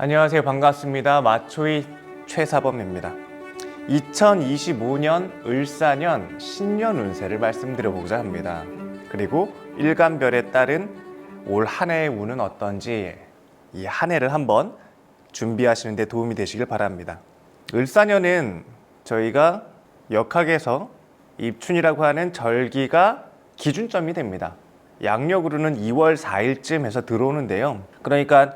안녕하세요. 반갑습니다. 마초이 최사범입니다. 2025년 을사년 신년 운세를 말씀드려보고자 합니다. 그리고 일간별에 따른 올 한 해의 운은 어떤지 이 한 해를 한번 준비하시는 데 도움이 되시길 바랍니다. 을사년은 저희가 역학에서 입춘이라고 하는 절기가 기준점이 됩니다. 양력으로는 2월 4일쯤 해서 들어오는데요. 그러니까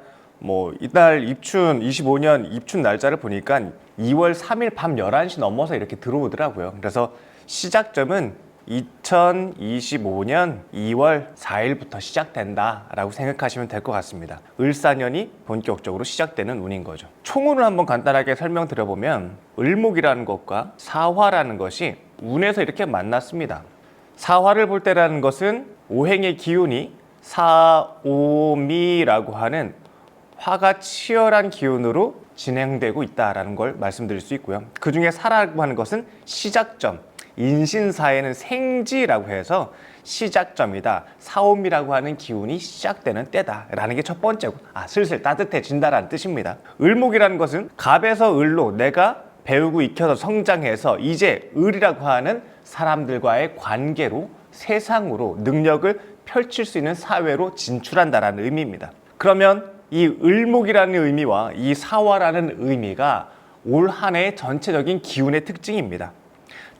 이달 입춘 25년 입춘 날짜를 보니까 2월 3일 밤 11시 넘어서 이렇게 들어오더라고요. 그래서 시작점은 2025년 2월 4일부터 시작된다라고 생각하시면 될 것 같습니다. 을사년이 본격적으로 시작되는 운인 거죠. 총운을 한번 간단하게 설명드려보면 을목이라는 것과 사화라는 것이 운에서 이렇게 만났습니다. 사화를 볼 때라는 것은 오행의 기운이 사오미라고 하는 화가 치열한 기운으로 진행되고 있다는 걸 말씀드릴 수 있고요. 그 중에 사라고 하는 것은 시작점, 인신사에는 생지라고 해서 시작점이다. 사오미라고 하는 기운이 시작되는 때다라는 게 첫 번째고, 슬슬 따뜻해진다라는 뜻입니다. 을목이라는 것은 갑에서 을로 내가 배우고 익혀서 성장해서 이제 을이라고 하는 사람들과의 관계로 세상으로 능력을 펼칠 수 있는 사회로 진출한다라는 의미입니다. 그러면 이 을목이라는 의미와 이 사화라는 의미가 올 한 해의 전체적인 기운의 특징입니다.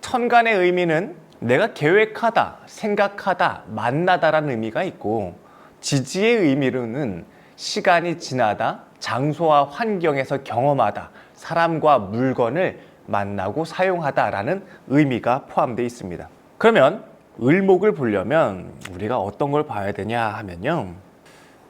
천간의 의미는 내가 계획하다, 생각하다, 만나다라는 의미가 있고, 지지의 의미로는 시간이 지나다, 장소와 환경에서 경험하다, 사람과 물건을 만나고 사용하다라는 의미가 포함되어 있습니다. 그러면 을목을 보려면 우리가 어떤 걸 봐야 되냐 하면요,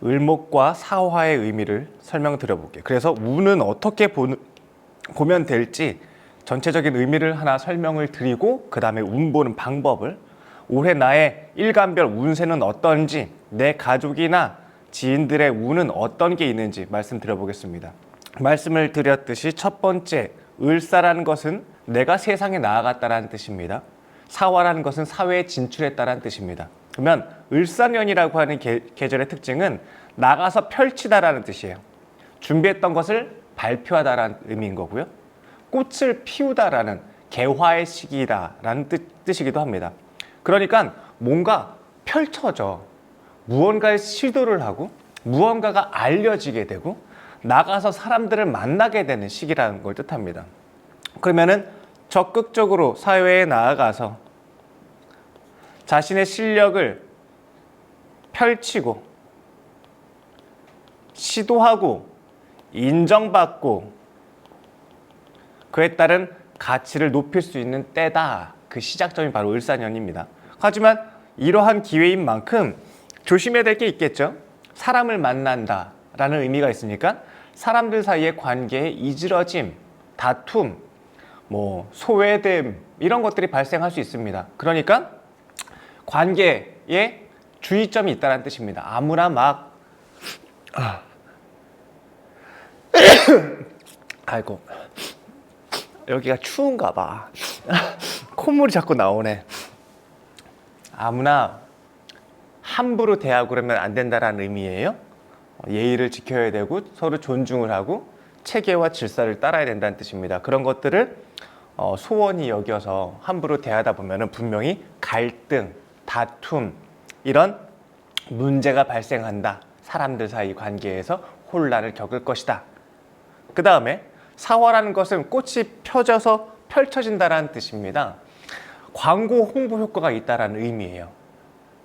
을목과 사화의 의미를 설명드려 볼게요. 그래서 운은 어떻게 보면 될지 전체적인 의미를 하나 설명을 드리고, 그 다음에 운 보는 방법을, 올해 나의 일간별 운세는 어떤지, 내 가족이나 지인들의 운은 어떤 게 있는지 말씀드려 보겠습니다. 말씀을 드렸듯이 첫 번째, 을사라는 것은 내가 세상에 나아갔다는 뜻입니다. 사화라는 것은 사회에 진출했다는 뜻입니다. 그러면 을사년이라고 하는 계절의 특징은 나가서 펼치다라는 뜻이에요. 준비했던 것을 발표하다라는 의미인 거고요. 꽃을 피우다라는 개화의 시기다라는 뜻이기도 합니다. 그러니까 뭔가 펼쳐져, 무언가의 시도를 하고 무언가가 알려지게 되고 나가서 사람들을 만나게 되는 시기라는 걸 뜻합니다. 그러면은 적극적으로 사회에 나아가서 자신의 실력을 펼치고 시도하고 인정받고 그에 따른 가치를 높일 수 있는 때다. 그 시작점이 바로 을사년입니다. 하지만 이러한 기회인 만큼 조심해야 될 게 있겠죠. 사람을 만난다라는 의미가 있으니까 사람들 사이의 관계에 이지러짐, 다툼, 소외됨 이런 것들이 발생할 수 있습니다. 그러니까 관계에 주의점이 있다는 뜻입니다. 아무나 아이고, 여기가 추운가 봐. 콧물이 자꾸 나오네. 아무나 함부로 대하고 그러면 안 된다는 의미예요. 예의를 지켜야 되고 서로 존중을 하고 체계와 질서를 따라야 된다는 뜻입니다. 그런 것들을 소원히 여겨서 함부로 대하다 보면 분명히 갈등, 다툼 이런 문제가 발생한다. 사람들 사이 관계에서 혼란을 겪을 것이다. 그 다음에 사화라는 것은 꽃이 펴져서 펼쳐진다는 뜻입니다. 광고 홍보 효과가 있다는 의미예요.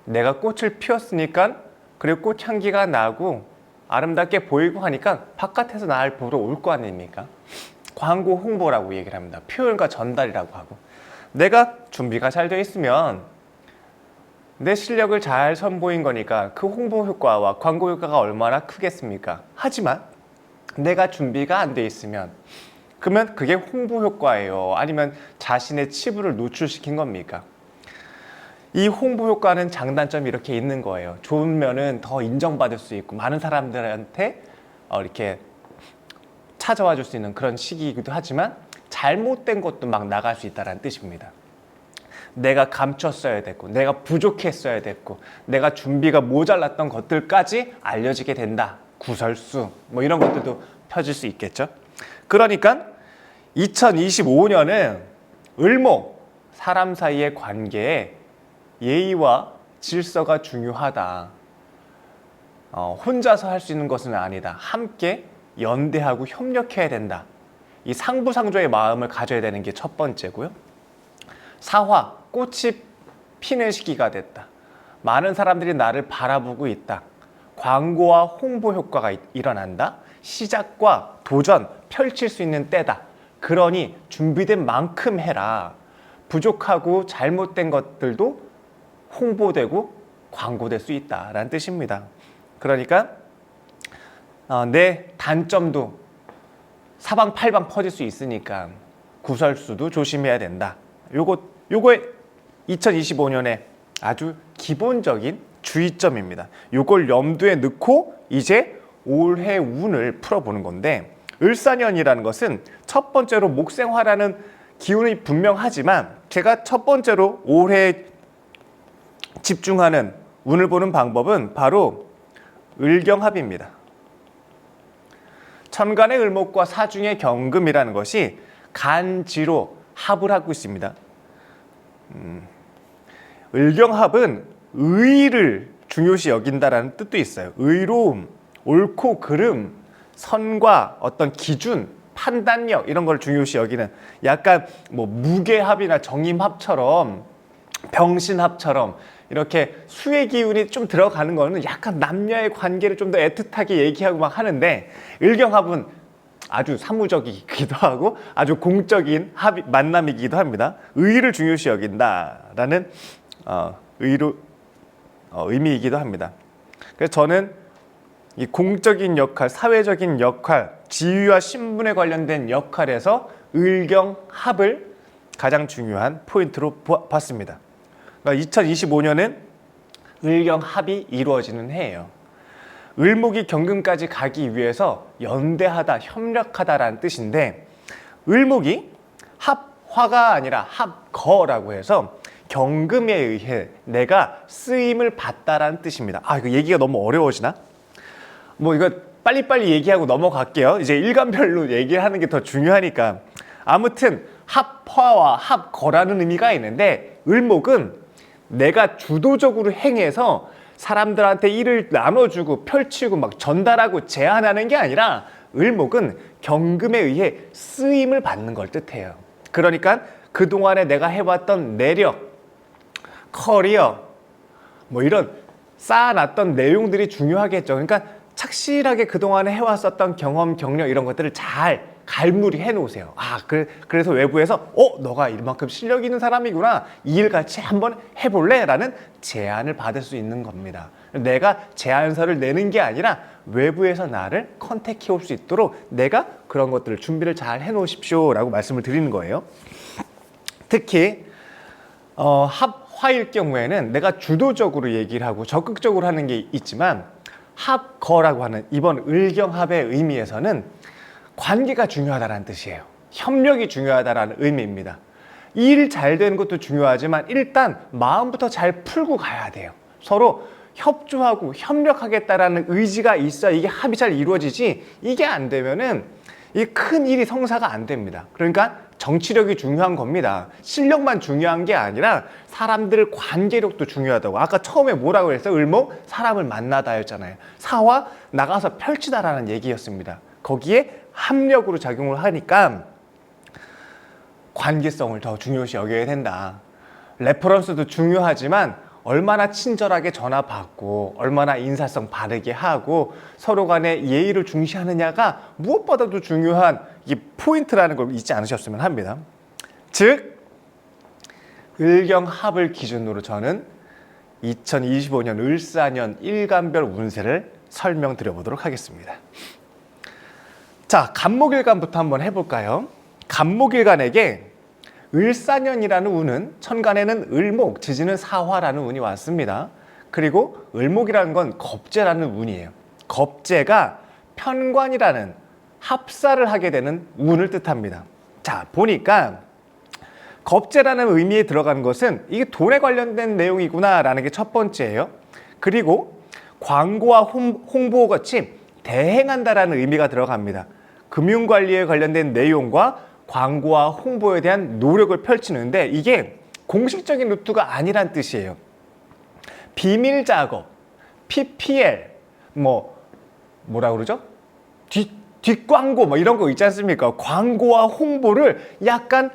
내가 꽃을 피웠으니까, 그리고 꽃 향기가 나고 아름답게 보이고 하니까 바깥에서 날 보러 올 거 아닙니까? 광고 홍보라고 얘기를 합니다. 표현과 전달이라고 하고, 내가 준비가 잘 되어 있으면 내 실력을 잘 선보인 거니까 그 홍보 효과와 광고 효과가 얼마나 크겠습니까? 하지만 내가 준비가 안 돼 있으면 그러면 그게 홍보 효과예요? 아니면 자신의 치부를 노출시킨 겁니까? 이 홍보 효과는 장단점이 이렇게 있는 거예요. 좋은 면은 더 인정받을 수 있고 많은 사람들한테 이렇게 찾아와 줄 수 있는 그런 시기이기도 하지만 잘못된 것도 막 나갈 수 있다는 뜻입니다. 내가 감췄어야 됐고, 내가 부족했어야 됐고, 내가 준비가 모자랐던 것들까지 알려지게 된다. 구설수 뭐 이런 것들도 펴질 수 있겠죠. 그러니까 2025년은 을목, 사람 사이의 관계에 예의와 질서가 중요하다. 혼자서 할 수 있는 것은 아니다. 함께 연대하고 협력해야 된다. 이 상부상조의 마음을 가져야 되는 게 첫 번째고요. 사화, 꽃이 피는 시기가 됐다. 많은 사람들이 나를 바라보고 있다. 광고와 홍보 효과가 일어난다. 시작과 도전, 펼칠 수 있는 때다. 그러니 준비된 만큼 해라. 부족하고 잘못된 것들도 홍보되고 광고될 수 있다라는 뜻입니다. 그러니까 내 단점도 사방팔방 퍼질 수 있으니까 구설수도 조심해야 된다. 요거의 2025년에 아주 기본적인 주의점입니다. 요걸 염두에 넣고 이제 올해 운을 풀어보는 건데, 을사년이라는 것은 첫 번째로 목생화라는 기운이 분명하지만 제가 첫 번째로 올해 집중하는 운을 보는 방법은 바로 을경합입니다. 천간의 을목과 사중의 경금이라는 것이 간지로 합을 하고 있습니다. 을경합은 의의를 중요시 여긴다라는 뜻도 있어요. 의로움, 옳고 그름, 선과 어떤 기준, 판단력 이런 걸 중요시 여기는, 약간 뭐 무게합이나 정임합처럼, 병신합처럼 이렇게 수의 기운이 좀 들어가는 거는 약간 남녀의 관계를 좀 더 애틋하게 얘기하고 막 하는데, 을경합은 아주 사무적이기도 하고 아주 공적인 만남이기도 합니다. 의의를 중요시 여긴다라는 의미이기도 합니다. 그래서 저는 이 공적인 역할, 사회적인 역할, 지위와 신분에 관련된 역할에서 을경합을 가장 중요한 포인트로 봤습니다. 그러니까 2025년은 을경합이 이루어지는 해예요. 을목이 경금까지 가기 위해서 연대하다, 협력하다라는 뜻인데, 을목이 합화가 아니라 합거라고 해서 경금에 의해 내가 쓰임을 받다라는 뜻입니다. 이거 얘기가 너무 어려워지나? 뭐 이거 빨리빨리 얘기하고 넘어갈게요. 이제 일간별로 얘기하는 게 더 중요하니까. 아무튼 합화와 합거라는 의미가 있는데, 을목은 내가 주도적으로 행해서 사람들한테 일을 나눠주고 펼치고 막 전달하고 제안하는 게 아니라, 을목은 경금에 의해 쓰임을 받는 걸 뜻해요. 그러니까 그동안에 내가 해왔던 내력, 커리어, 뭐 이런 쌓아놨던 내용들이 중요하겠죠. 그러니까 착실하게 그동안에 해왔었던 경험, 경력 이런 것들을 잘 갈무리 해놓으세요. 그래서 외부에서 너가 이만큼 실력 있는 사람이구나, 이 일 같이 한번 해볼래? 라는 제안을 받을 수 있는 겁니다. 내가 제안서를 내는 게 아니라 외부에서 나를 컨택해 올 수 있도록 내가 그런 것들을 준비를 잘 해놓으십시오 라고 말씀을 드리는 거예요. 특히 합화일 경우에는 내가 주도적으로 얘기를 하고 적극적으로 하는 게 있지만, 합거라고 하는 이번 을경합의 의미에서는 관계가 중요하다는 뜻이에요. 협력이 중요하다는 의미입니다. 일 잘 되는 것도 중요하지만 일단 마음부터 잘 풀고 가야 돼요. 서로 협조하고 협력하겠다라는 의지가 있어야 이게 합이 잘 이루어지지, 이게 안 되면은 이 큰 일이 성사가 안 됩니다. 그러니까 정치력이 중요한 겁니다. 실력만 중요한 게 아니라 사람들 관계력도 중요하다고. 아까 처음에 뭐라고 했어요? 을목, 사람을 만나다였잖아요. 사화, 나가서 펼치다라는 얘기였습니다. 거기에 합력으로 작용을 하니까 관계성을 더 중요시 여겨야 된다. 레퍼런스도 중요하지만 얼마나 친절하게 전화 받고 얼마나 인사성 바르게 하고 서로 간의 예의를 중시하느냐가 무엇보다도 중요한 이 포인트라는 걸 잊지 않으셨으면 합니다. 즉, 을경합을 기준으로 저는 2025년 을사년 일간별 운세를 설명드려 보도록 하겠습니다. 자, 간목일간부터 한번 해볼까요? 간목일간에게 을사년이라는 운은, 천간에는 을목, 지지는 사화라는 운이 왔습니다. 그리고 을목이라는 건 겁재라는 운이에요. 겁재가 편관이라는 합사를 하게 되는 운을 뜻합니다. 자, 보니까 겁재라는 의미에 들어가는 것은 이게 돈에 관련된 내용이구나 라는 게 첫 번째예요. 그리고 광고와 홍보 같이 대행한다라는 의미가 들어갑니다. 금융관리에 관련된 내용과 광고와 홍보에 대한 노력을 펼치는데 이게 공식적인 루트가 아니란 뜻이에요. 비밀 작업, PPL, 뭐라 그러죠? 뒷광고 이런 거 있지 않습니까? 광고와 홍보를 약간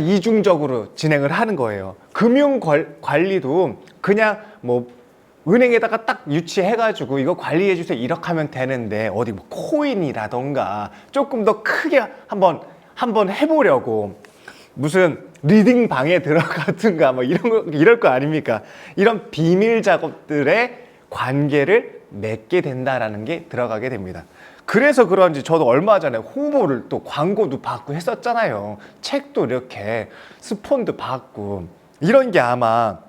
이중적으로 진행을 하는 거예요. 금융관리도 그냥 은행에다가 딱 유치해가지고 이거 관리해주세요 이렇게 하면 되는데 어디 코인이라던가 조금 더 크게 한번 해보려고 무슨 리딩 방에 들어가든가 이럴 거 아닙니까? 이런 비밀 작업들의 관계를 맺게 된다라는 게 들어가게 됩니다. 그래서 그런지 저도 얼마 전에 홍보를 또 광고도 받고 했었잖아요. 책도 이렇게 스폰도 받고 이런 게 아마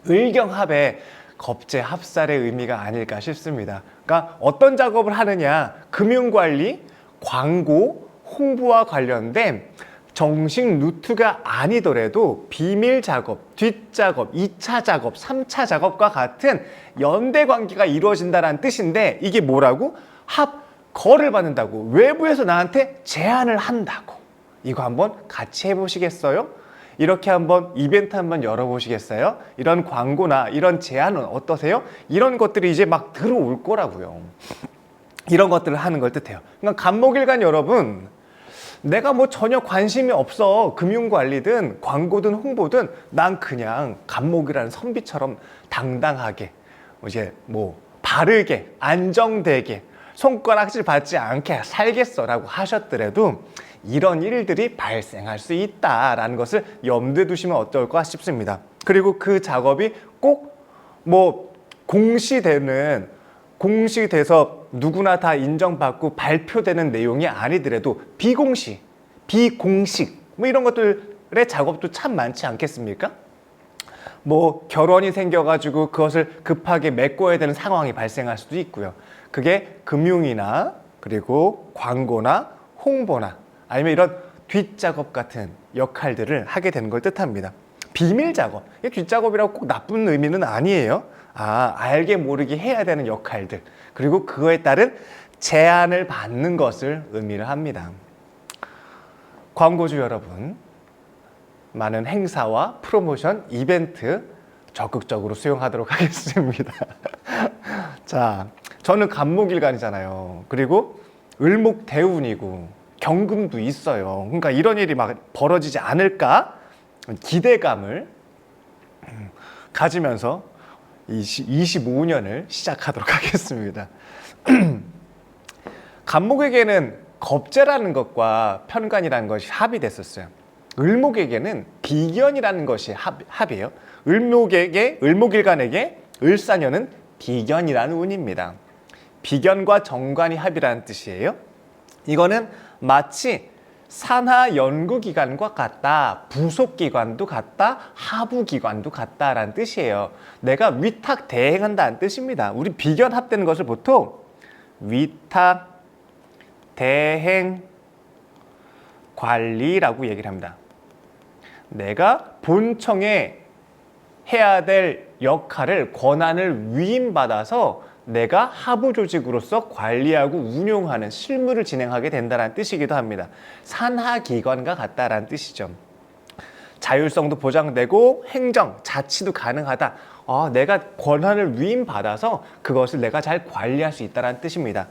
의경합의 겁제합살의 의미가 아닐까 싶습니다. 그러니까 어떤 작업을 하느냐, 금융관리, 광고, 홍보와 관련된 정식 루트가 아니더라도 비밀 작업, 뒷작업, 2차 작업, 3차 작업과 같은 연대 관계가 이루어진다는 뜻인데 이게 뭐라고? 거를 받는다고, 외부에서 나한테 제안을 한다고. 이거 한번 같이 해보시겠어요? 이렇게 한번 이벤트 한번 열어보시겠어요? 이런 광고나 이런 제안은 어떠세요? 이런 것들이 이제 막 들어올 거라고요. 이런 것들을 하는 걸 뜻해요. 그러니까 간목일관 여러분, 내가 전혀 관심이 없어. 금융관리든 광고든 홍보든 난 그냥 간목이라는 선비처럼 당당하게 이제 바르게 안정되게 손가락질 받지 않게 살겠어라고 하셨더라도 이런 일들이 발생할 수 있다라는 것을 염두에 두시면 어떨까 싶습니다. 그리고 그 작업이 꼭 공시돼서 누구나 다 인정받고 발표되는 내용이 아니더라도 비공식 이런 것들의 작업도 참 많지 않겠습니까? 결혼이 생겨가지고 그것을 급하게 메꿔야 되는 상황이 발생할 수도 있고요. 그게 금융이나 그리고 광고나 홍보나 아니면 이런 뒷작업 같은 역할들을 하게 되는 걸 뜻합니다. 비밀 작업, 뒷작업이라고 꼭 나쁜 의미는 아니에요. 알게 모르게 해야 되는 역할들, 그리고 그거에 따른 제안을 받는 것을 의미를 합니다. 광고주 여러분, 많은 행사와 프로모션, 이벤트 적극적으로 수용하도록 하겠습니다. 자, 저는 간목일관이잖아요. 그리고 을목대운이고 경금도 있어요. 그러니까 이런 일이 벌어지지 않을까 기대감을 가지면서 25년을 시작하도록 하겠습니다. 간목에게는 겁재라는 것과 편관이라는 것이 합의됐었어요. 을목에게는 비견이라는 것이 합이에요. 을목일간에게 을사년은 비견이라는 운입니다. 비견과 정관이 합이라는 뜻이에요. 이거는 마치 산하 연구기관과 같다, 부속기관도 같다, 하부기관도 같다라는 뜻이에요. 내가 위탁 대행한다는 뜻입니다. 우리 비견 합되는 것을 보통 위탁 대행 관리라고 얘기를 합니다. 내가 본청에 해야 될 역할을, 권한을 위임받아서 내가 하부 조직으로서 관리하고 운용하는 실무를 진행하게 된다는 뜻이기도 합니다. 산하기관과 같다라는 뜻이죠. 자율성도 보장되고 행정, 자치도 가능하다. 내가 권한을 위임받아서 그것을 내가 잘 관리할 수 있다는 뜻입니다.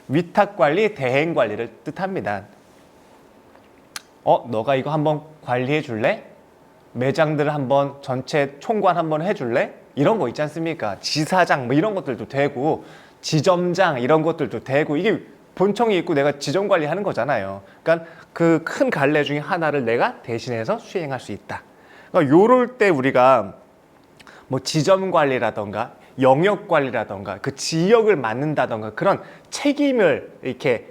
위탁관리, 대행관리를 뜻합니다. 너가 이거 한번 관리해 줄래? 매장들을 한번 전체 총관 한번 해줄래? 이런 거 있지 않습니까? 지사장 이런 것들도 되고 지점장 이런 것들도 되고 이게 본청이 있고 내가 지점 관리하는 거잖아요. 그러니까 그 큰 갈래 중에 하나를 내가 대신해서 수행할 수 있다. 그러니까 요럴 때 우리가 지점 관리라던가 영역 관리라던가 그 지역을 맡는다던가 그런 책임을 이렇게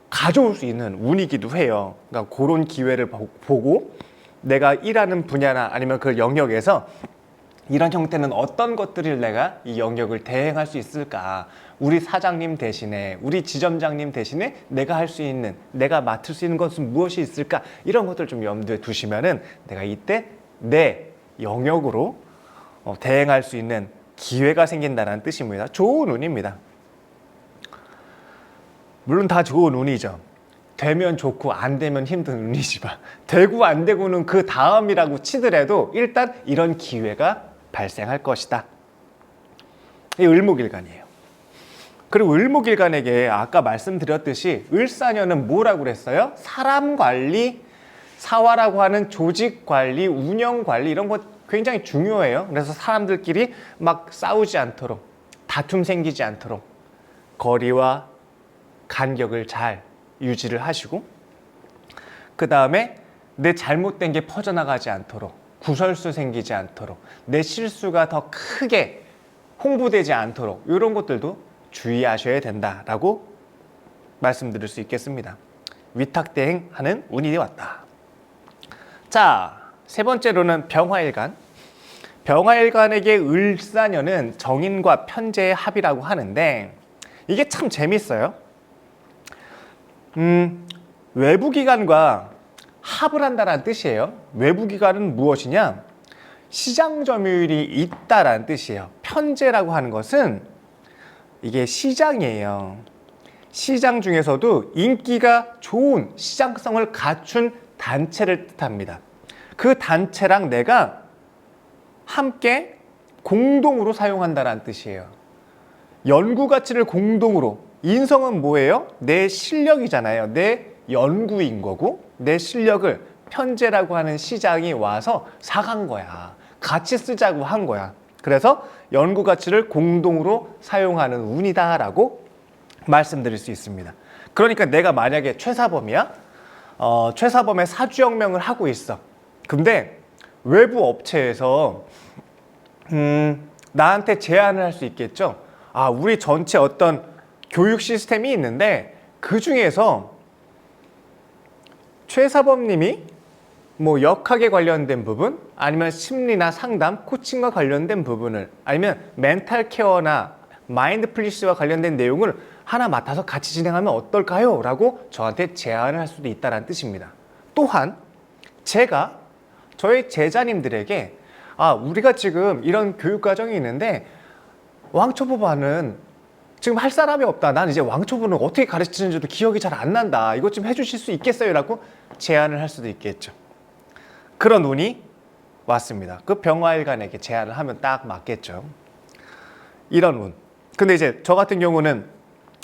가져올 수 있는 운이기도 해요. 그러니까 그런 기회를 보고 내가 일하는 분야나 아니면 그 영역에서 이런 형태는 어떤 것들을 내가 이 영역을 대행할 수 있을까? 우리 사장님 대신에, 우리 지점장님 대신에 내가 할 수 있는, 내가 맡을 수 있는 것은 무엇이 있을까? 이런 것들 좀 염두에 두시면은 내가 이때 내 영역으로 대행할 수 있는 기회가 생긴다는 뜻입니다. 좋은 운입니다. 물론 다 좋은 운이죠. 되면 좋고 안 되면 힘든 운이지만 되고 안 되고는 그 다음이라고 치더라도 일단 이런 기회가 발생할 것이다. 이 을목일간이에요. 그리고 을목일간에게 아까 말씀드렸듯이 을사년은 뭐라고 그랬어요? 사람 관리, 사화라고 하는 조직 관리, 운영 관리 이런 거 굉장히 중요해요. 그래서 사람들끼리 막 싸우지 않도록, 다툼 생기지 않도록 거리와 간격을 잘 유지를 하시고, 그 다음에 내 잘못된 게 퍼져나가지 않도록, 구설수 생기지 않도록, 내 실수가 더 크게 홍보되지 않도록 이런 것들도 주의하셔야 된다라고 말씀드릴 수 있겠습니다. 위탁대행하는 운이 왔다. 자, 세 번째로는 병화일간. 병화일간에게 을사년은 정인과 편재의 합이라고 하는데 이게 참 재밌어요. 외부기관과 합을 한다는 뜻이에요. 외부기관은 무엇이냐? 시장 점유율이 있다라는 뜻이에요. 편재라고 하는 것은 이게 시장이에요. 시장 중에서도 인기가 좋은 시장성을 갖춘 단체를 뜻합니다. 그 단체랑 내가 함께 공동으로 사용한다는 뜻이에요. 연구 가치를 공동으로, 인성은 뭐예요? 내 실력이잖아요. 내 연구인 거고 내 실력을 편재라고 하는 시장이 와서 사간 거야. 같이 쓰자고 한 거야. 그래서 연구 가치를 공동으로 사용하는 운이다라고 말씀드릴 수 있습니다. 그러니까 내가 만약에 최사범이야. 최사범의 사주혁명을 하고 있어. 근데 외부 업체에서 나한테 제안을 할 수 있겠죠. 아, 우리 전체 어떤 교육 시스템이 있는데 그 중에서 최사범님이 뭐 역학에 관련된 부분, 아니면 심리나 상담, 코칭과 관련된 부분을, 아니면 멘탈 케어나 마인드 플리스와 관련된 내용을 하나 맡아서 같이 진행하면 어떨까요? 라고 저한테 제안을 할 수도 있다는 뜻입니다. 또한 제가 저희 제자님들에게 우리가 지금 이런 교육 과정이 있는데 왕초보반은 지금 할 사람이 없다. 난 이제 왕초보는 어떻게 가르치는지도 기억이 잘 안 난다. 이것 좀 해주실 수 있겠어요? 라고 제안을 할 수도 있겠죠. 그런 운이 왔습니다. 그 병화일간에게 제안을 하면 딱 맞겠죠. 이런 운. 근데 이제 저 같은 경우는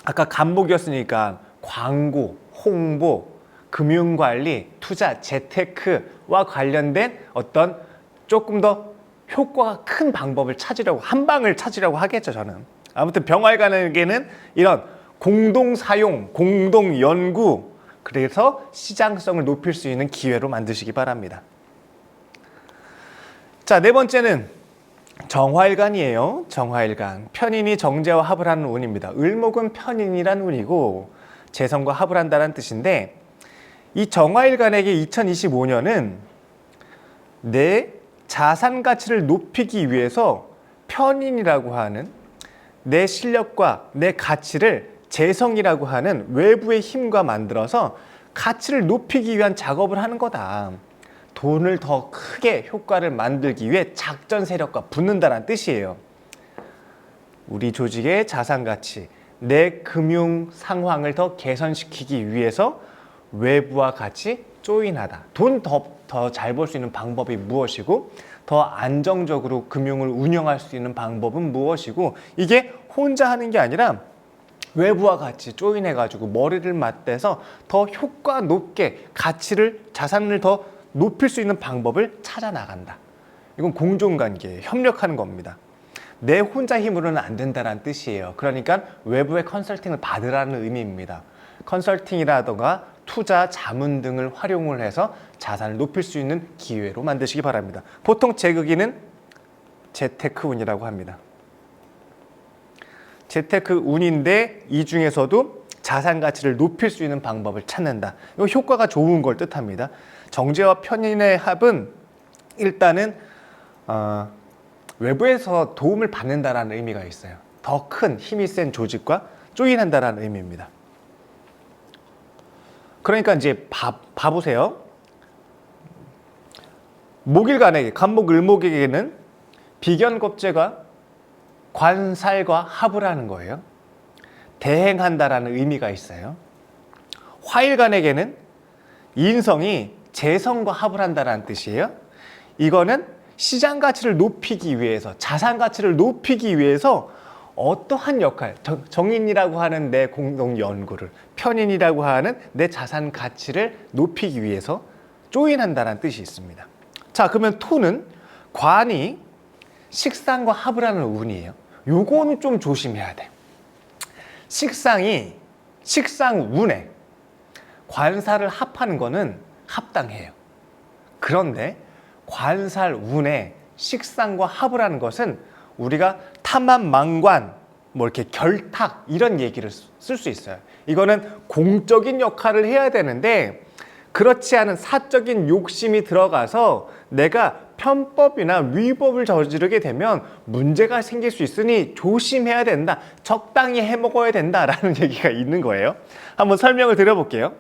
아까 간목이었으니까 광고, 홍보, 금융관리, 투자, 재테크와 관련된 어떤 조금 더 효과가 큰 방법을 찾으려고, 한 방을 찾으려고 하겠죠, 저는. 아무튼 병화일간에게는 이런 공동 사용, 공동 연구, 그래서 시장성을 높일 수 있는 기회로 만드시기 바랍니다. 자, 네 번째는 정화일간이에요. 정화일간. 편인이 정제와 합을 하는 운입니다. 을목은 편인이란 운이고 재성과 합을 한다는 뜻인데, 이 정화일간에게 2025년은 내 자산 가치를 높이기 위해서 편인이라고 하는 내 실력과 내 가치를 재성이라고 하는 외부의 힘과 만들어서 가치를 높이기 위한 작업을 하는 거다. 돈을 더 크게 효과를 만들기 위해 작전 세력과 붙는다는 뜻이에요. 우리 조직의 자산 가치, 내 금융 상황을 더 개선시키기 위해서 외부와 같이 조인하다. 돈 더 잘 벌 수 있는 방법이 무엇이고, 더 안정적으로 금융을 운영할 수 있는 방법은 무엇이고, 이게 혼자 하는 게 아니라 외부와 같이 조인해가지고 머리를 맞대서 더 효과 높게 가치를, 자산을 더 높일 수 있는 방법을 찾아 나간다. 이건 공존관계에 협력하는 겁니다. 내 혼자 힘으로는 안 된다는 뜻이에요. 그러니까 외부의 컨설팅을 받으라는 의미입니다. 컨설팅이라던가 투자, 자문 등을 활용을 해서 자산을 높일 수 있는 기회로 만드시기 바랍니다. 보통 제극이는 재테크운이라고 합니다. 재테크운인데 이 중에서도 자산 가치를 높일 수 있는 방법을 찾는다. 이거 효과가 좋은 걸 뜻합니다. 정제와 편인의 합은 일단은 외부에서 도움을 받는다라는 의미가 있어요. 더 큰 힘이 센 조직과 조인한다라는 의미입니다. 그러니까 이제 봐보세요. 목일간에게, 간목 을목에게는 비견겁제가 관살과 합을 하는 거예요. 대행한다라는 의미가 있어요. 화일간에게는 인성이 재성과 합을 한다는 뜻이에요. 이거는 시장 가치를 높이기 위해서, 자산 가치를 높이기 위해서 어떠한 역할, 정인이라고 하는 내 공동 연구를, 편인이라고 하는 내 자산 가치를 높이기 위해서 조인한다는 뜻이 있습니다. 자, 그러면 토는 관이 식상과 합을 하는 운이에요. 요거는 좀 조심해야 돼. 식상이 식상운에 관살을 합하는 거는 합당해요. 그런데 관살운에 식상과 합을 하는 것은 우리가 탐합망관, 뭐 이렇게 결탁 이런 얘기를 쓸 수 있어요. 이거는 공적인 역할을 해야 되는데 그렇지 않은 사적인 욕심이 들어가서 내가 편법이나 위법을 저지르게 되면 문제가 생길 수 있으니 조심해야 된다. 적당히 해먹어야 된다라는 얘기가 있는 거예요. 한번 설명을 드려볼게요.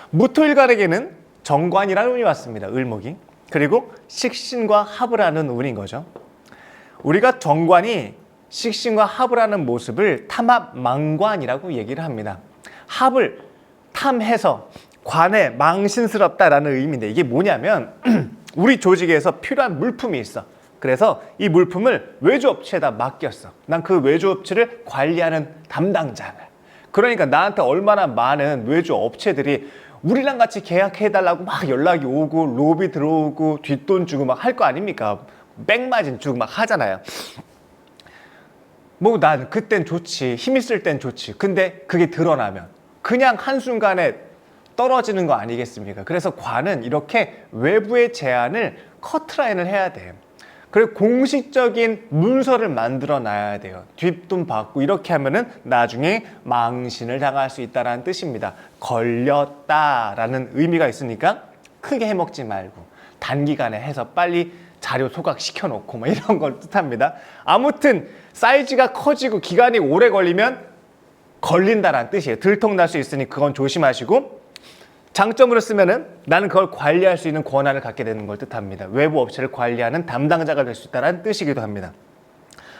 무토일간에게는 정관이라는 운이 왔습니다. 을목이. 그리고 식신과 합을 하는 운인 거죠. 우리가 정관이 식신과 합을 하는 모습을 탐합망관이라고 얘기를 합니다. 합을 탐해서 관에 망신스럽다라는 의미인데 이게 뭐냐면 우리 조직에서 필요한 물품이 있어. 그래서 이 물품을 외주업체에다 맡겼어. 난 그 외주업체를 관리하는 담당자야. 그러니까 나한테 얼마나 많은 외주업체들이 우리랑 같이 계약해달라고 막 연락이 오고 로비 들어오고 뒷돈 주고 막 할 거 아닙니까? 백마진 주고 막 하잖아요. 뭐 난 그땐 좋지, 힘 있을 땐 좋지. 근데 그게 드러나면 그냥 한순간에 떨어지는 거 아니겠습니까? 그래서 관은 이렇게 외부의 제안을 커트라인을 해야 돼요. 그리고 공식적인 문서를 만들어 놔야 돼요. 뒷돈 받고 이렇게 하면은 나중에 망신을 당할 수 있다는 뜻입니다. 걸렸다라는 의미가 있으니까 크게 해먹지 말고 단기간에 해서 빨리 자료 소각시켜 놓고 뭐 이런 걸 뜻합니다. 아무튼 사이즈가 커지고 기간이 오래 걸리면 걸린다라는 뜻이에요. 들통날 수 있으니 그건 조심하시고, 장점으로 쓰면은 나는 그걸 관리할 수 있는 권한을 갖게 되는 걸 뜻합니다. 외부 업체를 관리하는 담당자가 될 수 있다는 뜻이기도 합니다.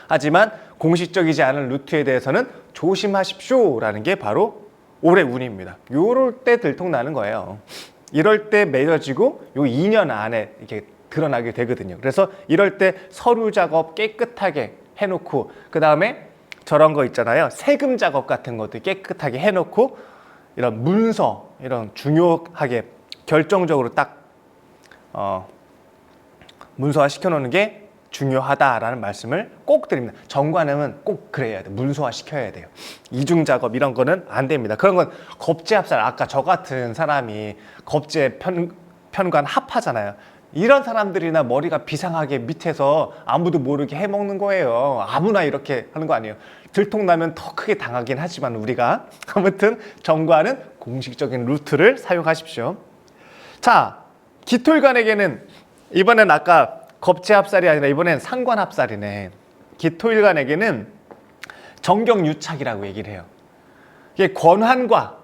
하지만 공식적이지 않은 루트에 대해서는 조심하십시오라는 게 바로 올해 운입니다. 요럴 때 들통나는 거예요. 이럴 때 맺어지고 요 2년 안에 이렇게 드러나게 되거든요. 그래서 이럴 때 서류 작업 깨끗하게 해놓고, 그 다음에 저런 거 있잖아요. 세금 작업 같은 것도 깨끗하게 해놓고, 이런 문서, 이런 중요하게 결정적으로 딱 문서화 시켜놓는 게 중요하다라는 말씀을 꼭 드립니다. 정관은 꼭 그래야 돼요. 문서화 시켜야 돼요. 이중 작업 이런 거는 안 됩니다. 그런 건 겁제합살, 아까 저 같은 사람이 겁제 편관 합하잖아요. 이런 사람들이나 머리가 비상하게 밑에서 아무도 모르게 해먹는 거예요. 아무나 이렇게 하는 거 아니에요. 들통나면 더 크게 당하긴 하지만 우리가 아무튼 정관은 공식적인 루트를 사용하십시오. 자, 기토일간에게는 이번엔 아까 겁제합살이 아니라 이번엔 상관합살이네. 기토일간에게는 정경유착이라고 얘기를 해요. 이게 권한과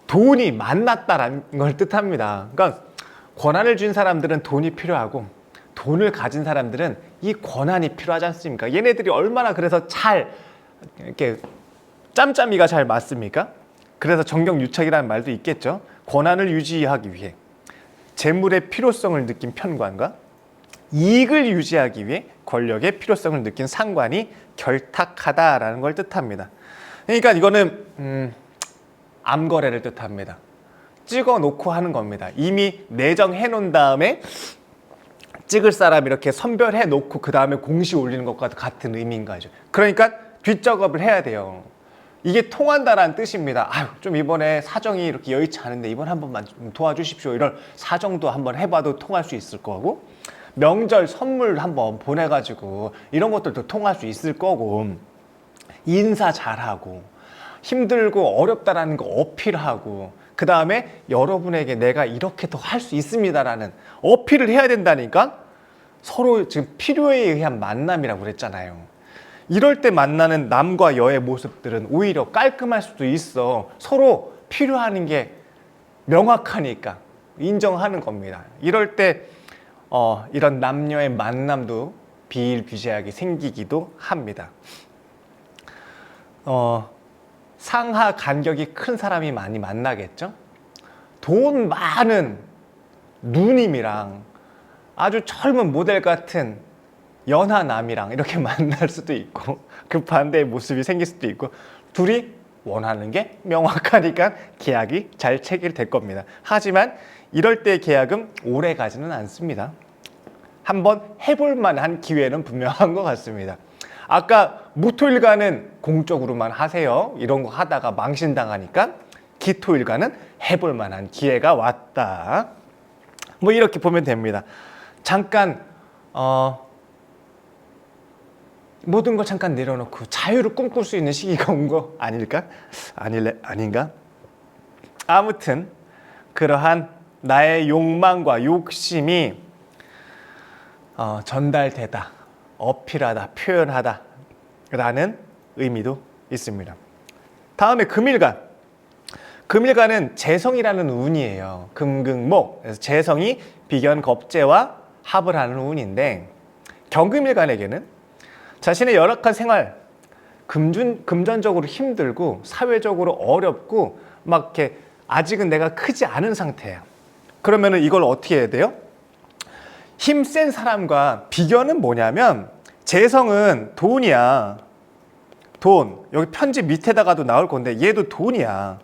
돈이 만났다라는 걸 뜻합니다. 그러니까 권한을 준 사람들은 돈이 필요하고 돈을 가진 사람들은 이 권한이 필요하지 않습니까? 얘네들이 얼마나 그래서 잘 이렇게 짬짬이가 잘 맞습니까? 그래서 정경유착이라는 말도 있겠죠. 권한을 유지하기 위해 재물의 필요성을 느낀 편관과 이익을 유지하기 위해 권력의 필요성을 느낀 상관이 결탁하다라는 걸 뜻합니다. 그러니까 이거는 암거래를 뜻합니다. 찍어 놓고 하는 겁니다. 이미 내정해 놓은 다음에 찍을 사람 이렇게 선별해 놓고 그 다음에 공시 올리는 것과 같은 의미인 거죠. 그러니까 뒷작업을 해야 돼요. 이게 통한다라는 뜻입니다. 아유, 좀 이번에 사정이 이렇게 여의치 않은데 이번 한 번만 좀 도와주십시오. 이런 사정도 한번 해봐도 통할 수 있을 거고, 명절 선물 한번 보내가지고 이런 것들도 통할 수 있을 거고, 인사 잘하고 힘들고 어렵다라는 거 어필하고, 그 다음에 여러분에게 내가 이렇게 더 할 수 있습니다라는 어필을 해야 된다니까. 서로 지금 필요에 의한 만남이라고 그랬잖아요. 이럴 때 만나는 남과 여의 모습들은 오히려 깔끔할 수도 있어. 서로 필요한 게 명확하니까 인정하는 겁니다. 이럴 때 이런 남녀의 만남도 비일비재하게 생기기도 합니다. 상하 간격이 큰 사람이 많이 만나겠죠. 돈 많은 누님이랑 아주 젊은 모델 같은 연하남이랑 이렇게 만날 수도 있고, 그 반대의 모습이 생길 수도 있고, 둘이 원하는 게 명확하니까 계약이 잘 체결될 겁니다. 하지만 이럴 때 계약은 오래 가지는 않습니다. 한번 해볼 만한 기회는 분명한 것 같습니다. 아까 무토일간은 공적으로만 하세요, 이런 거 하다가 망신당하니까 기토일간은 해볼 만한 기회가 왔다, 뭐 이렇게 보면 됩니다. 잠깐 모든 걸 잠깐 내려놓고 자유를 꿈꿀 수 있는 시기가 온 거 아닐까? 아닌가? 아무튼 그러한 나의 욕망과 욕심이 전달되다, 어필하다, 표현하다 라는 의미도 있습니다. 다음에 금일간. 금일간은 재성이라는 운이에요. 금극목. 그래서 재성이 비견 겁재와 합을 하는 운인데, 경금일간에게는 자신의 열악한 생활, 금전적으로 힘들고 사회적으로 어렵고 막 이렇게 아직은 내가 크지 않은 상태야. 그러면은 이걸 어떻게 해야 돼요? 힘센 사람과 비견은 뭐냐면, 재성은 돈이야. 돈. 여기 편지 밑에다가도 나올 건데 얘도 돈이야.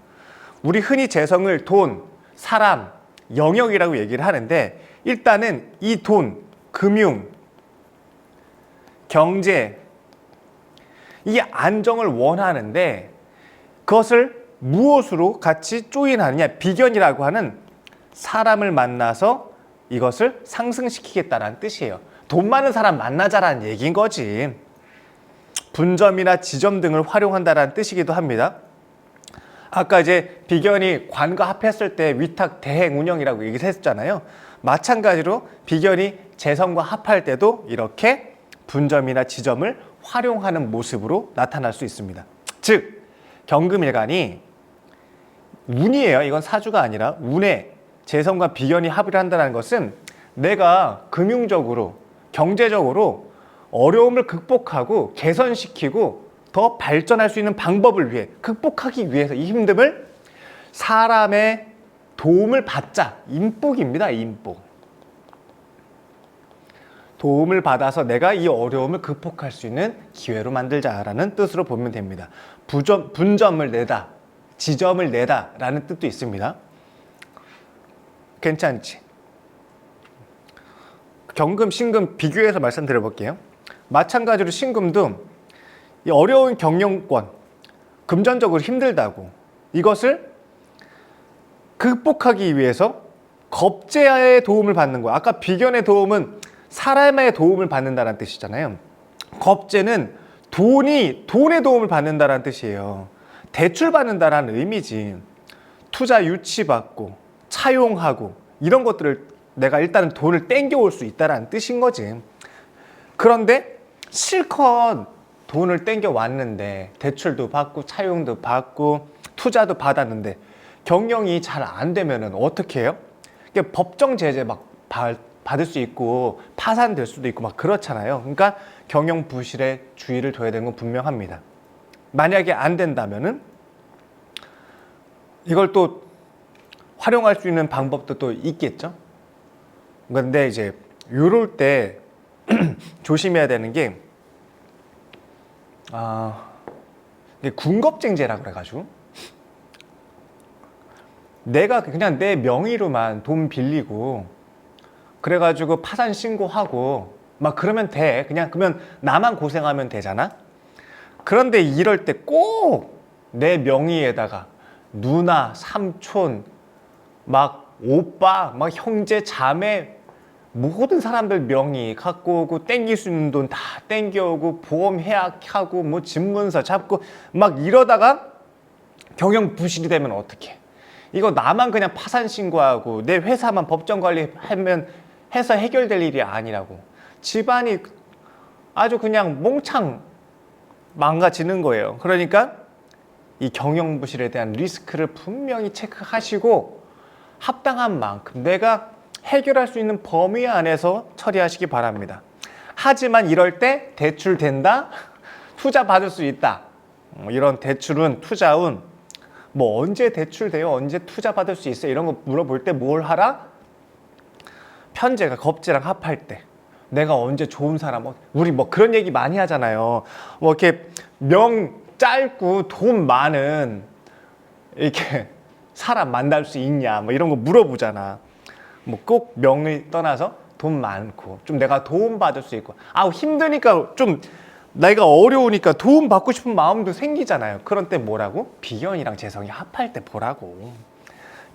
우리 흔히 재성을 돈, 사람, 영역이라고 얘기를 하는데, 일단은 이 돈, 금융, 경제, 이 안정을 원하는데 그것을 무엇으로 같이 조인하느냐? 비견이라고 하는 사람을 만나서 이것을 상승시키겠다는 뜻이에요. 돈 많은 사람 만나자라는 얘기인 거지. 분점이나 지점 등을 활용한다는 뜻이기도 합니다. 아까 이제 비견이 관과 합했을 때 위탁 대행 운영이라고 얘기를 했잖아요. 마찬가지로 비견이 재성과 합할 때도 이렇게 분점이나 지점을 활용하는 모습으로 나타날 수 있습니다. 즉, 경금일간이 운이에요. 이건 사주가 아니라 운에 재성과 비견이 합을 한다는 것은 내가 금융적으로, 경제적으로 어려움을 극복하고 개선시키고 더 발전할 수 있는 방법을 위해, 극복하기 위해서 이 힘듦을 사람의 도움을 받자. 인복입니다. 인복. 도움을 받아서 내가 이 어려움을 극복할 수 있는 기회로 만들자라는 뜻으로 보면 됩니다. 분점을 내다, 지점을 내다 라는 뜻도 있습니다. 괜찮지? 경금, 신금 비교해서 말씀드려 볼게요. 마찬가지로 신금도 이 어려운 경영권, 금전적으로 힘들다고, 이것을 극복하기 위해서 겁재의 도움을 받는 거야. 아까 비견의 도움은 사람의 도움을 받는다는 뜻이잖아요. 겁재는 돈의 도움을 받는다는 뜻이에요. 대출 받는다는 의미지. 투자 유치받고 차용하고 이런 것들을 내가 일단은 돈을 땡겨올 수 있다는 뜻인 거지. 그런데 실컷 돈을 땡겨왔는데 대출도 받고 차용도 받고 투자도 받았는데 경영이 잘 안 되면은 어떻게 해요? 법정 제재 막 받을 수 있고 파산될 수도 있고 막 그렇잖아요. 그러니까 경영 부실에 주의를 둬야 되는 건 분명합니다. 만약에 안 된다면은 이걸 또 활용할 수 있는 방법도 또 있겠죠. 근데 이제 요럴 때 조심해야 되는 게 군겁쟁제라고 그래가지고 내가 그냥 내 명의로만 돈 빌리고 그래가지고 파산 신고하고 막 그러면 돼. 그냥 그러면 나만 고생하면 되잖아. 그런데 이럴 때 꼭 내 명의에다가 누나, 삼촌, 막 오빠, 막 형제, 자매 모든 사람들 명의 갖고 오고 땡길 수 있는 돈 다 땡겨오고 보험 해약하고 뭐 집문서 잡고 막 이러다가 경영 부실이 되면 어떡해. 이거 나만 그냥 파산 신고하고 내 회사만 법정 관리하면 해서 해결될 일이 아니라고. 집안이 아주 그냥 몽창 망가지는 거예요. 그러니까 이 경영 부실에 대한 리스크를 분명히 체크하시고 합당한 만큼 내가 해결할 수 있는 범위 안에서 처리하시기 바랍니다. 하지만 이럴 때 대출 된다? 투자 받을 수 있다. 이런 대출운, 투자운, 뭐 언제 대출돼요? 언제 투자 받을 수 있어요? 이런 거 물어볼 때 뭘 하라? 편제가 겁재랑 합할 때 내가 언제 좋은 사람, 우리 뭐 그런 얘기 많이 하잖아요. 뭐 이렇게 명 짧고 돈 많은 이렇게 사람 만날 수 있냐, 뭐 이런 거 물어보잖아. 뭐 꼭 명을 떠나서 돈 많고 좀 내가 도움 받을 수 있고, 힘드니까 좀 내가 어려우니까 도움 받고 싶은 마음도 생기잖아요. 그런 때 뭐라고? 비견이랑 재성이 합할 때 보라고.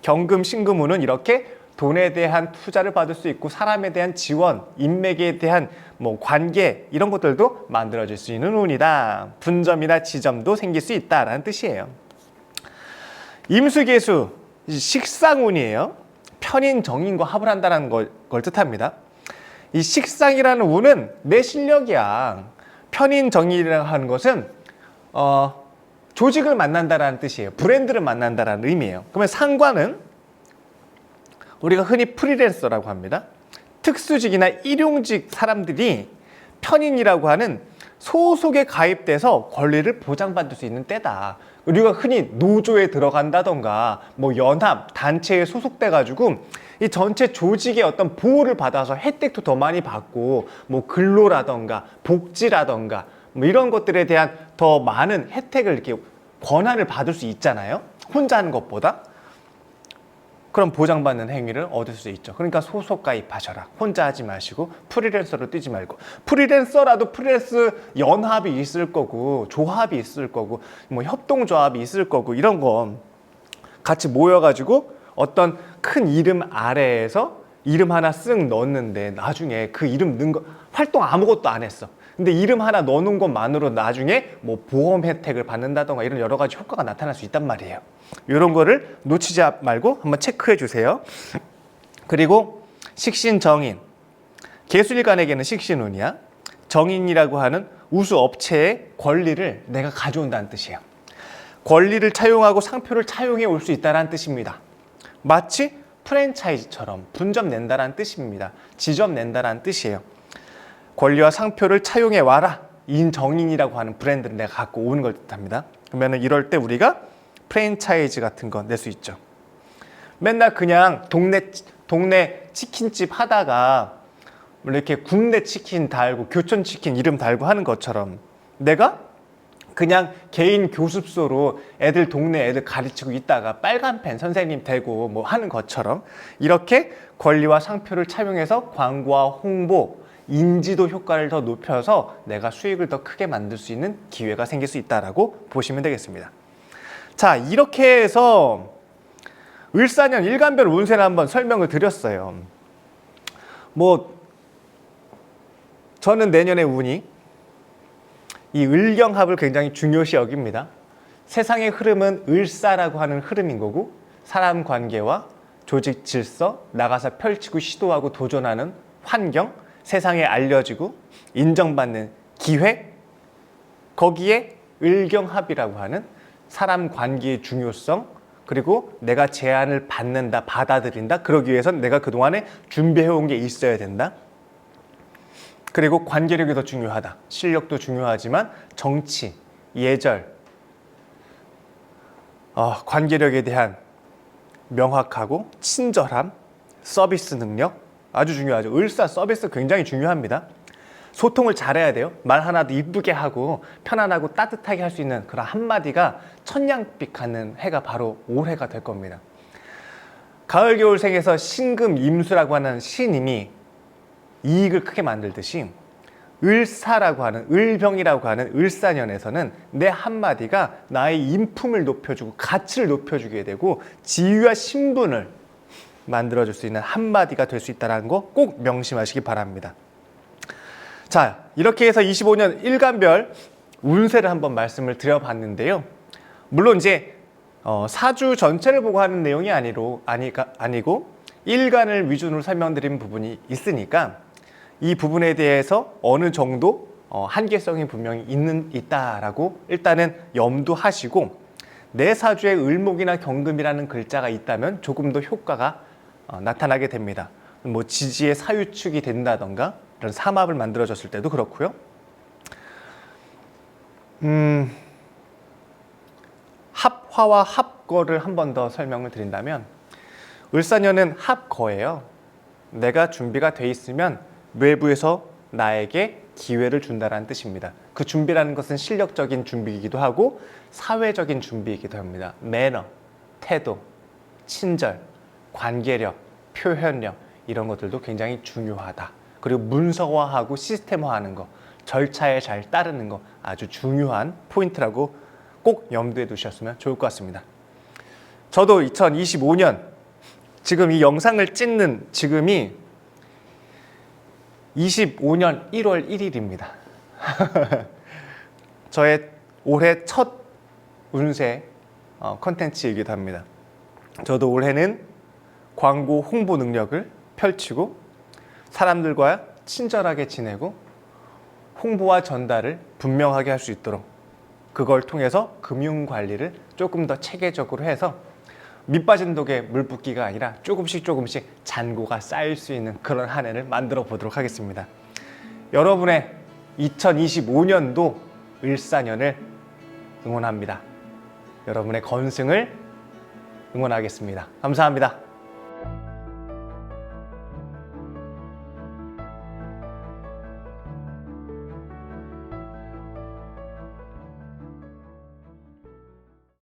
경금, 신금운은 이렇게 돈에 대한 투자를 받을 수 있고 사람에 대한 지원, 인맥에 대한 뭐 관계 이런 것들도 만들어질 수 있는 운이다. 분점이나 지점도 생길 수 있다라는 뜻이에요. 임수개수, 식상운이에요. 편인, 정인과 합을 한다는 걸 뜻합니다. 이 식상이라는 운은 내 실력이야. 편인, 정인이라고 하는 것은 조직을 만난다라는 뜻이에요. 브랜드를 만난다라는 의미예요. 그러면 상관은 우리가 흔히 프리랜서라고 합니다. 특수직이나 일용직 사람들이 편인이라고 하는 소속에 가입돼서 권리를 보장받을 수 있는 때다. 우리가 흔히 노조에 들어간다던가 뭐 연합, 단체에 소속돼 가지고 이 전체 조직의 어떤 보호를 받아서 혜택도 더 많이 받고 뭐 근로라던가 복지라던가 뭐 이런 것들에 대한 더 많은 혜택을 이렇게 권한을 받을 수 있잖아요. 혼자 하는 것보다. 그럼 보장받는 행위를 얻을 수 있죠. 그러니까 소속 가입하셔라. 혼자 하지 마시고 프리랜서로 뛰지 말고. 프리랜서라도 프리랜서 연합이 있을 거고 조합이 있을 거고 뭐 협동조합이 있을 거고 이런 거 같이 모여가지고 어떤 큰 이름 아래에서 이름 하나 쓱 넣었는데 나중에 그 이름 넣은 거 활동 아무것도 안 했어. 근데 이름 하나 넣어놓은 것만으로 나중에 뭐 보험 혜택을 받는다던가 이런 여러 가지 효과가 나타날 수 있단 말이에요. 이런 거를 놓치지 말고 한번 체크해 주세요. 그리고 식신, 정인. 개수일간에게는 식신운이야. 정인이라고 하는 우수 업체의 권리를 내가 가져온다는 뜻이에요. 권리를 차용하고 상표를 차용해 올 수 있다는 뜻입니다. 마치 프랜차이즈처럼 분점 낸다는 뜻입니다. 지점 낸다는 뜻이에요. 권리와 상표를 차용해 와라. 인정인이라고 하는 브랜드를 내가 갖고 오는 걸 뜻합니다. 그러면 이럴 때 우리가 프랜차이즈 같은 거 낼 수 있죠. 맨날 그냥 동네 치킨집 하다가 이렇게 국내 치킨 달고 교촌 치킨 이름 달고 하는 것처럼 내가 그냥 개인 교습소로 동네 애들 가르치고 있다가 빨간 펜 선생님 되고 뭐 하는 것처럼 이렇게 권리와 상표를 차용해서 광고와 홍보, 인지도 효과를 더 높여서 내가 수익을 더 크게 만들 수 있는 기회가 생길 수 있다라고 보시면 되겠습니다. 자, 이렇게 해서 을사년 일간별 운세를 한번 설명을 드렸어요. 뭐 저는 내년의 운이 이 을경합을 굉장히 중요시 여깁니다. 세상의 흐름은 을사라고 하는 흐름인 거고 사람 관계와 조직 질서, 나가서 펼치고 시도하고 도전하는 환경, 세상에 알려지고 인정받는 기회, 거기에 을경합이라고 하는 사람 관계의 중요성, 그리고 내가 제안을 받는다, 받아들인다. 그러기 위해서는 내가 그동안에 준비해온 게 있어야 된다. 그리고 관계력이 더 중요하다. 실력도 중요하지만 정치, 예절, 관계력에 대한 명확하고 친절함, 서비스 능력 아주 중요하죠. 을사 서비스 굉장히 중요합니다. 소통을 잘해야 돼요. 말 하나도 이쁘게 하고 편안하고 따뜻하게 할 수 있는 그런 한마디가 천냥빛 가는 해가 바로 올해가 될 겁니다. 가을 겨울 생에서 신금 임수라고 하는 신임이 이익을 크게 만들듯이 을사라고 하는 을병이라고 하는 을사년에서는 내 한마디가 나의 인품을 높여주고 가치를 높여주게 되고 지위와 신분을 만들어줄 수 있는 한마디가 될 수 있다는 거 꼭 명심하시기 바랍니다. 자, 이렇게 해서 25년 일간별 운세를 한번 말씀을 드려봤는데요. 물론 이제 사주 전체를 보고 하는 내용이 아니고 일간을 위주로 설명드린 부분이 있으니까 이 부분에 대해서 어느 정도 한계성이 분명히 있다라고 일단은 염두하시고 내 사주에 을목이나 경금이라는 글자가 있다면 조금 더 효과가 나타나게 됩니다. 뭐 지지의 사유축이 된다던가 이런 삼합을 만들어졌을 때도 그렇고요. 합화와 합거를 한 번 더 설명을 드린다면 을사년은 합거예요. 내가 준비가 돼 있으면 외부에서 나에게 기회를 준다는 뜻입니다. 그 준비라는 것은 실력적인 준비이기도 하고 사회적인 준비이기도 합니다. 매너, 태도, 친절, 관계력, 표현력 이런 것들도 굉장히 중요하다. 그리고 문서화하고 시스템화하는 거, 절차에 잘 따르는 거 아주 중요한 포인트라고 꼭 염두에 두셨으면 좋을 것 같습니다. 저도 2025년 지금 이 영상을 찍는 지금이 25년 1월 1일입니다. 저의 올해 첫 운세 컨텐츠이기도 합니다. 저도 올해는 광고 홍보 능력을 펼치고 사람들과 친절하게 지내고 홍보와 전달을 분명하게 할 수 있도록 그걸 통해서 금융 관리를 조금 더 체계적으로 해서 밑 빠진 독에 물 붓기가 아니라 조금씩 잔고가 쌓일 수 있는 그런 한 해를 만들어 보도록 하겠습니다. 여러분의 2025년도 을사년을 응원합니다. 여러분의 건승을 응원하겠습니다. 감사합니다.